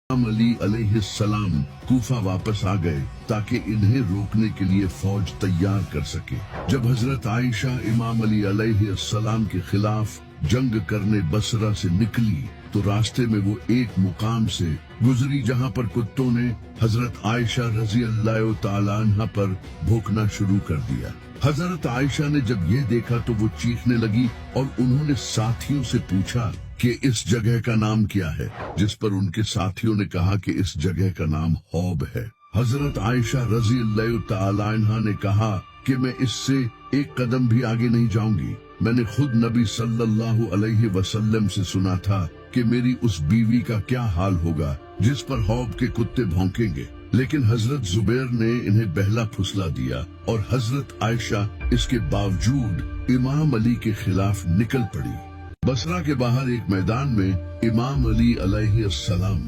इमाम अली अलैहिस्सलाम कूफा वापस आ गए ताकि इन्हें रोकने के लिए फौज तैयार कर सके। जब हजरत आयशा इमाम अली अलैहिस्सलाम के खिलाफ जंग करने बसरा से निकली तो रास्ते में वो एक मुकाम से गुजरी जहाँ पर कुत्तों ने हजरत आयशा रजी अल्लाह तआला अन्हा पर भौंकना शुरू कर दिया। हजरत आयशा ने जब ये देखा तो वो चीखने लगी और उन्होंने साथियों से पूछा कि इस जगह का नाम क्या है, जिस पर उनके साथियों ने कहा कि इस जगह का नाम हौब है। हजरत आयशा रजी अल्लाह तआला अन्हा ने कहा कि मैं इससे एक कदम भी आगे नहीं जाऊंगी। मैंने खुद नबी सल्लल्लाहु अलैहि वसल्लम से सुना था कि मेरी उस बीवी का क्या हाल होगा जिस पर हौब के कुत्ते भौंकेंगे, लेकिन हजरत जुबैर ने इन्हें बहला फुसला दिया और हजरत आयशा इसके बावजूद इमाम अली के खिलाफ निकल पड़ी। बसरा के बाहर एक मैदान में इमाम अली अलैहिस्सलाम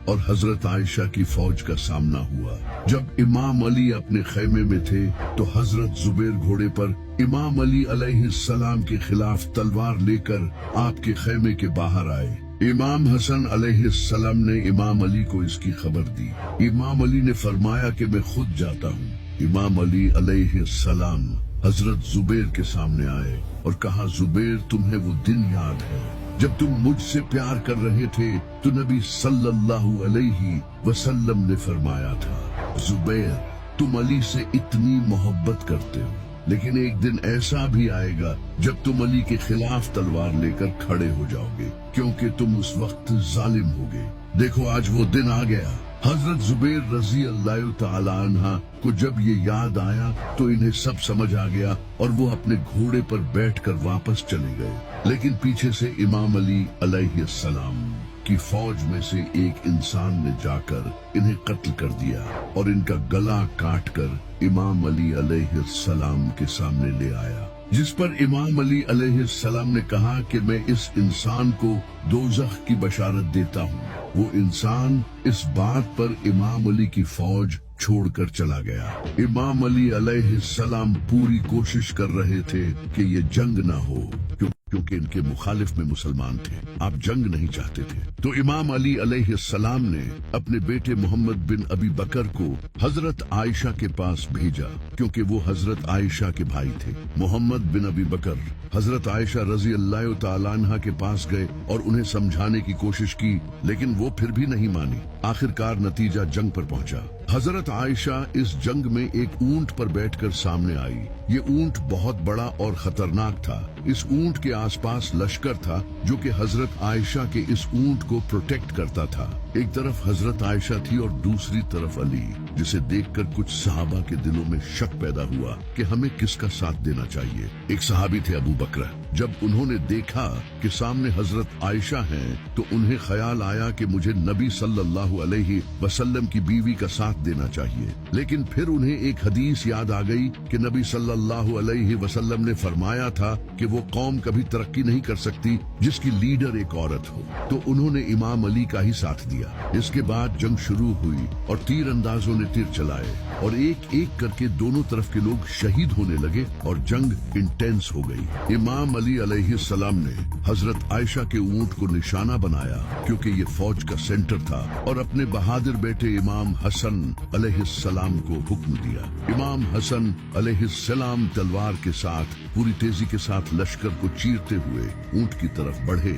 और हजरत आयशा की फौज का सामना हुआ। जब इमाम अली अपने खैमे में थे तो हजरत जुबैर घोड़े पर इमाम अली अलैहिस्सलाम के खिलाफ तलवार लेकर आपके खैमे के बाहर आए। इमाम हसन अलैहिस्सलाम ने इमाम अली को इसकी खबर दी। इमाम अली ने फरमाया कि मैं खुद जाता हूँ। इमाम अली अलैहिस्सलाम हजरत जुबैर के सामने आए और कहा, जुबैर, तुम्हें वो दिन याद है जब तुम मुझसे प्यार कर रहे थे तो नबी सल्लल्लाहु अलैहि वसल्लम ने फरमाया था, जुबैर, तुम अली से इतनी मोहब्बत करते हो, लेकिन एक दिन ऐसा भी आएगा जब तुम अली के खिलाफ तलवार लेकर खड़े हो जाओगे, क्योंकि तुम उस वक्त जालिम होगे। देखो, आज वो दिन आ गया। हजरत जुबैर रजी अल्लाह तआला अन्हा को जब ये याद आया तो इन्हें सब समझ आ गया और वो अपने घोड़े पर बैठकर वापस चले गए। लेकिन पीछे से इमाम अली अलैहिस्सलाम की फौज में से एक इंसान ने जाकर इन्हें कत्ल कर दिया और इनका गला काटकर इमाम अली अलैहिस्सलाम के सामने ले आया, जिस पर इमाम अली अलैहिस्सलाम ने कहा कि मैं इस इंसान को दोज़ख की बशारत देता हूँ। वो इंसान इस बात पर इमाम अली की फौज छोड़कर चला गया। इमाम अली अलैहिस्सलाम पूरी कोशिश कर रहे थे कि ये जंग ना हो, क्योंकि इनके मुखालिफ में मुसलमान थे। आप जंग नहीं चाहते थे। तो इमाम अली अलैहिस्सलाम ने अपने बेटे मोहम्मद बिन अबी बकर को हजरत आयशा के पास भेजा, क्योंकि वो हजरत आयशा के भाई थे। मोहम्मद बिन अबी बकर हजरत आयशा रजी अल्लाह तआला अन्हा के पास गए और उन्हें समझाने की कोशिश की, लेकिन वो फिर भी नहीं मानी। आखिरकार नतीजा जंग पर पहुंचा। हजरत आयशा इस जंग में एक ऊंट पर बैठकर सामने आई। ये ऊंट बहुत बड़ा और खतरनाक था। इस ऊंट के आसपास लश्कर था जो कि हजरत आयशा के इस ऊंट को प्रोटेक्ट करता था। एक तरफ हजरत आयशा थी और दूसरी तरफ अली, जिसे देखकर कुछ सहाबा के दिलों में शक पैदा हुआ कि हमें किसका साथ देना चाहिए। एक सहाबी थे अबू बकर। जब उन्होंने देखा कि सामने हजरत आयशा हैं, तो उन्हें ख्याल आया कि मुझे नबी सल्लल्लाहु अलैहि वसल्लम की बीवी का साथ देना चाहिए। लेकिन फिर उन्हें एक हदीस याद आ गई कि नबी सल्लल्लाहु अलैहि वसल्लम ने फरमाया था कि वो कौम कभी तरक्की नहीं कर सकती जिसकी लीडर एक औरत हो। तो उन्होंने इमाम अली का ही साथ दिया। इसके बाद जंग शुरू हुई और तीर अंदाजों ने तीर चलाए और एक एक करके दोनों तरफ के लोग शहीद होने लगे और जंग इंटेंस हो गई। इमाम अली अलैहिस्सलाम ने हजरत आयशा के ऊंट को निशाना बनाया, क्योंकि ये फौज का सेंटर था, और अपने बहादुर बेटे इमाम हसन अलैहिस्सलाम को हुक्म दिया। इमाम हसन अलैहिस्सलाम तलवार के साथ पूरी तेजी के साथ लश्कर को चीरते हुए ऊंट की तरफ बढ़े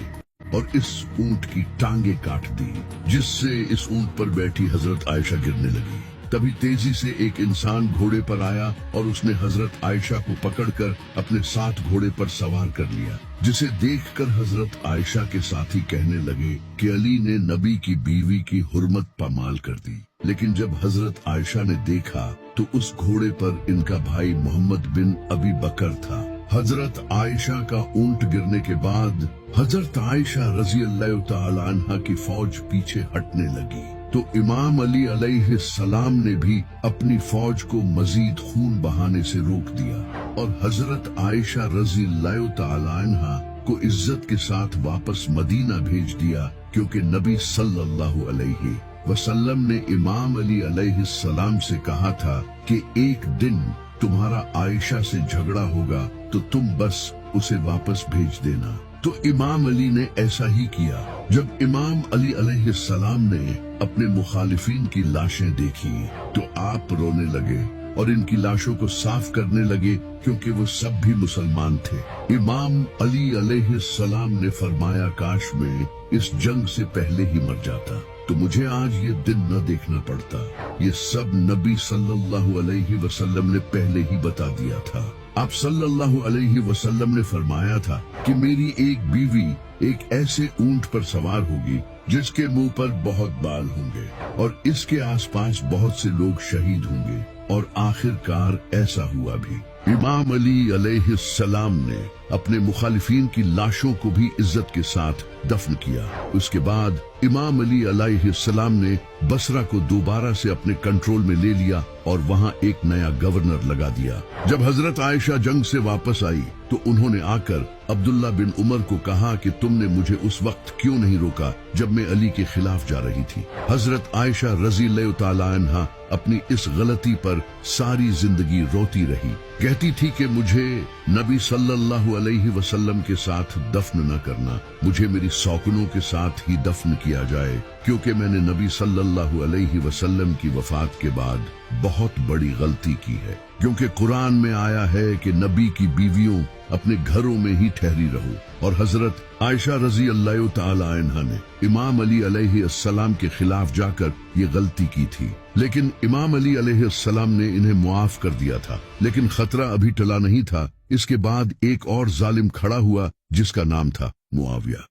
और इस ऊंट की टांगे काट दी, जिससे इस ऊंट पर बैठी हजरत आयशा गिरने लगी। तभी तेजी से एक इंसान घोड़े पर आया और उसने हजरत आयशा को पकड़कर अपने साथ घोड़े पर सवार कर लिया, जिसे देखकर हजरत आयशा के साथी कहने लगे कि अली ने नबी की बीवी की हुर्मत पामाल कर दी। लेकिन जब हजरत आयशा ने देखा तो उस घोड़े पर इनका भाई मोहम्मद बिन अबी बकर था। हजरत आयशा का ऊंट गिरने के बाद हजरत आयशा रजी अल्लाह तआला अन्हा की फौज पीछे हटने लगी, तो इमाम अली अलैहिस्सलाम ने भी अपनी फौज को मजीद खून बहाने से रोक दिया और हजरत आयशा रजी अल्लाह तआला अन्हा को इज्जत के साथ वापस मदीना भेज दिया, क्योंकि नबी सल्लल्लाहु अलैहि वसल्लम ने इमाम अली अलैहिस्सलाम से कहा था कि एक दिन तुम्हारा आयशा से झगड़ा होगा तो तुम बस उसे वापस भेज देना। तो इमाम अली ने ऐसा ही किया। जब इमाम अली अलैहिस्सलाम ने अपने मुखालिफिन की लाशें देखी तो आप रोने लगे और इनकी लाशों को साफ करने लगे, क्योंकि वो सब भी मुसलमान थे। इमाम अली अलैहिस्सलाम ने फरमाया, काश मैं इस जंग से पहले ही मर जाता तो मुझे आज ये दिन न देखना पड़ता। ये सब नबी सल्लल्लाहु अलैहि वसल्लम ने पहले ही बता दिया था। आप सल्लल्लाहु अलैहि वसल्लम ने फरमाया था कि मेरी एक बीवी एक ऐसे ऊंट पर सवार होगी जिसके मुंह पर बहुत बाल होंगे और इसके आसपास बहुत से लोग शहीद होंगे, और आखिरकार ऐसा हुआ भी। इमाम अली अलैहिस्सलाम ने अपने मुखालिफिन की लाशों को भी इज्जत के साथ दफन किया। उसके बाद इमाम अली अलैहिस्सलाम ने बसरा को दोबारा से अपने कंट्रोल में ले लिया और वहां एक नया गवर्नर लगा दिया। जब हजरत आयशा जंग से वापस आई तो उन्होंने आकर अब्दुल्ला बिन उमर को कहा कि तुमने मुझे उस वक्त क्यों नहीं रोका जब मैं अली के खिलाफ जा रही थी। हजरत आयशा रज़ियल्लाहु ताला अन्हा अपनी इस गलती पर सारी जिंदगी रोती रही। कहती थी कि मुझे नबी सल्लल्लाहु अलैहि वसल्लम के साथ दफन न करना, मुझे मेरी सौकनों के साथ ही दफन किया जाए, क्योंकि मैंने नबी सल्लल्लाहु अलैहि वसल्लम की वफात के बाद बहुत बड़ी गलती की है। क्योंकि कुरान में आया है कि नबी की बीवियों अपने घरों में ही ठहरी रहो, और हजरत आयशा रज़ियल्लाहु ताला अन्हा ने इमाम अली अलैहिस्सलाम के खिलाफ जाकर ये गलती की थी। लेकिन इमाम अली अलैहिस्सलाम ने इन्हें मुआफ कर दिया था। लेकिन खतरा अभी टला नहीं था। इसके बाद एक और जालिम खड़ा हुआ जिसका नाम था मुआविया।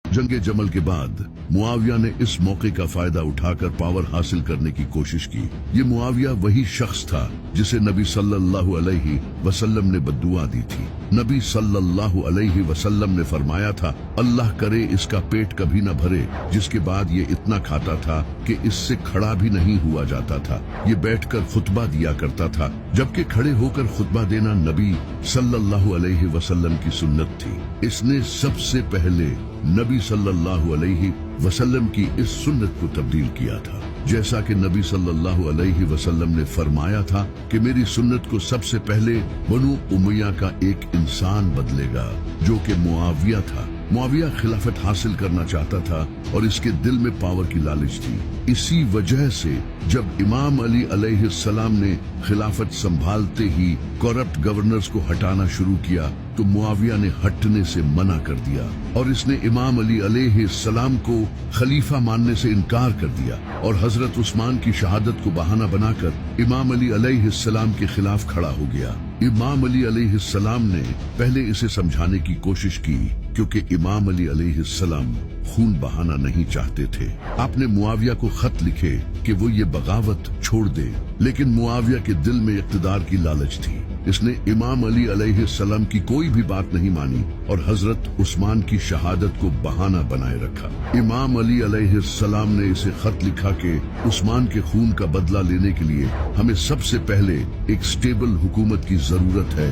जंगे जमल के बाद मुआविया ने इस मौके का फायदा उठाकर पावर हासिल करने की कोशिश की। ये मुआविया वही शख्स था जिसे नबी सल्लल्लाहु अलैहि वसल्लम ने बद्दुआ दी थी। नबी सल्लल्लाहु अलैहि वसल्लम ने फरमाया था, अल्लाह करे इसका पेट कभी न भरे। जिसके बाद ये इतना खाता था कि इससे खड़ा भी नहीं हुआ जाता था। ये बैठकर खुतबा दिया करता था, जबकि खड़े होकर खुतबा देना नबी सल्लल्लाहु अलैहि वसल्लम की सुन्नत थी। इसने सबसे पहले नबी सल्लल्लाहु अलैहि वसल्लम की इस सुन्नत को तब्दील किया था। जैसा कि नबी सल्लल्लाहु अलैहि वसल्लम ने फरमाया था कि मेरी सुन्नत को सबसे पहले बनु उमैया का एक इंसान बदलेगा, जो कि मुआविया था। मुआविया खिलाफत हासिल करना चाहता था और इसके दिल में पावर की लालच थी। इसी वजह से जब इमाम अली अलैहिस्सलाम ने खिलाफत संभालते ही करप्ट गवर्नर्स को हटाना शुरू किया तो मुआविया ने हटने से मना कर दिया और इसने इमाम अली अलैहिस्सलाम को खलीफा मानने से इनकार कर दिया और हजरत उस्मान की शहादत को बहाना बनाकर इमाम अली अलैहिस्सलाम के खिलाफ खड़ा हो गया। इमाम अली अलैहिस्सलाम ने पहले इसे समझाने की कोशिश की, क्योंकि इमाम अली अलैहिस्सलाम खून बहाना नहीं चाहते थे। आपने मुआविया को खत लिखे कि वो ये बगावत छोड़ दे, लेकिन मुआविया के दिल में इक़्तिदार की लालच थी। इसने इमाम अली अलैहिस्सलाम की कोई भी बात नहीं मानी और हजरत उस्मान की शहादत को बहाना बनाए रखा। इमाम अली अलैहिस्सलाम ने इसे खत लिखा कि उस्मान के खून का बदला लेने के लिए हमें सबसे पहले एक स्टेबल हुकूमत की जरूरत है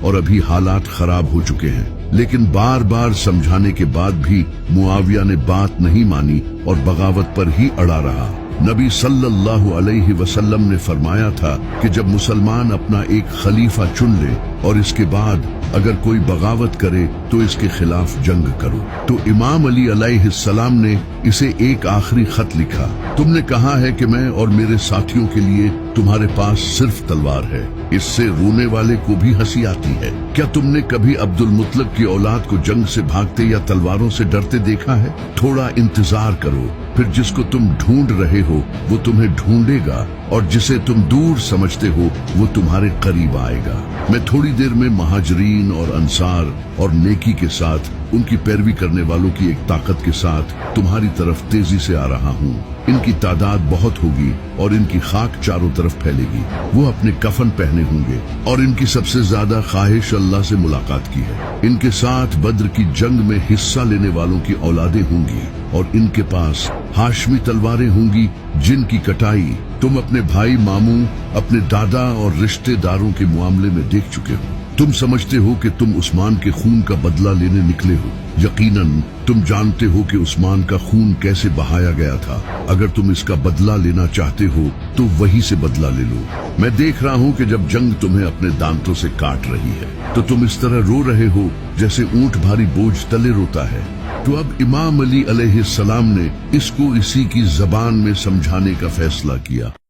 और अभी हालात खराब हो चुके हैं। लेकिन बार बार समझाने के बाद भी मुआविया ने बात नहीं मानी और बगावत पर ही अड़ा रहा। नबी सल्लल्लाहु अलैहि वसल्लम ने फरमाया था कि जब मुसलमान अपना एक खलीफा चुन ले और इसके बाद अगर कोई बगावत करे तो इसके खिलाफ जंग करो। तो इमाम अली अलैहिस्सलाम ने इसे एक आखिरी खत लिखा, तुमने कहा है कि मैं और मेरे साथियों के लिए तुम्हारे पास सिर्फ तलवार है, इससे रोने वाले को भी हंसी आती है। क्या तुमने कभी अब्दुल मुत्तलिब की औलाद को जंग से भागते या तलवारों से डरते देखा है? थोड़ा इंतजार करो, फिर जिसको तुम ढूंढ रहे हो वो तुम्हें ढूंढेगा और जिसे तुम दूर समझते हो वो तुम्हारे करीब आएगा। मैं थोड़ी देर में महाजरीन और अंसार और नेकी के साथ उनकी पैरवी करने वालों की एक ताकत के साथ तुम्हारी तरफ तेजी से आ रहा हूँ। इनकी तादाद बहुत होगी और इनकी खाक चारों तरफ फैलेगी। वो अपने कफन पहने होंगे और इनकी सबसे ज्यादा ख्वाहिश अल्लाह से मुलाकात की है। इनके साथ बद्र की जंग में हिस्सा लेने वालों की औलादें होंगी और इनके पास हाशमी तलवारें होंगी जिनकी कटाई तुम अपने भाई मामू, अपने दादा और रिश्तेदारों के मामले में देख चुके हो। تم سمجھتے ہو کہ تم عثمان کے خون کا بدلہ لینے نکلے ہو، یقیناً تم جانتے ہو کہ عثمان کا خون کیسے بہایا گیا تھا۔ اگر تم اس کا بدلہ لینا چاہتے ہو تو وہی سے بدلہ لے لو۔ میں دیکھ رہا ہوں کہ جب جنگ تمہیں اپنے دانتوں سے کاٹ رہی ہے تو تم اس طرح رو رہے ہو جیسے اونٹ بھاری بوجھ تلے روتا ہے۔ تو اب امام علی علیہ السلام نے اس کو اسی کی زبان میں سمجھانے کا فیصلہ کیا۔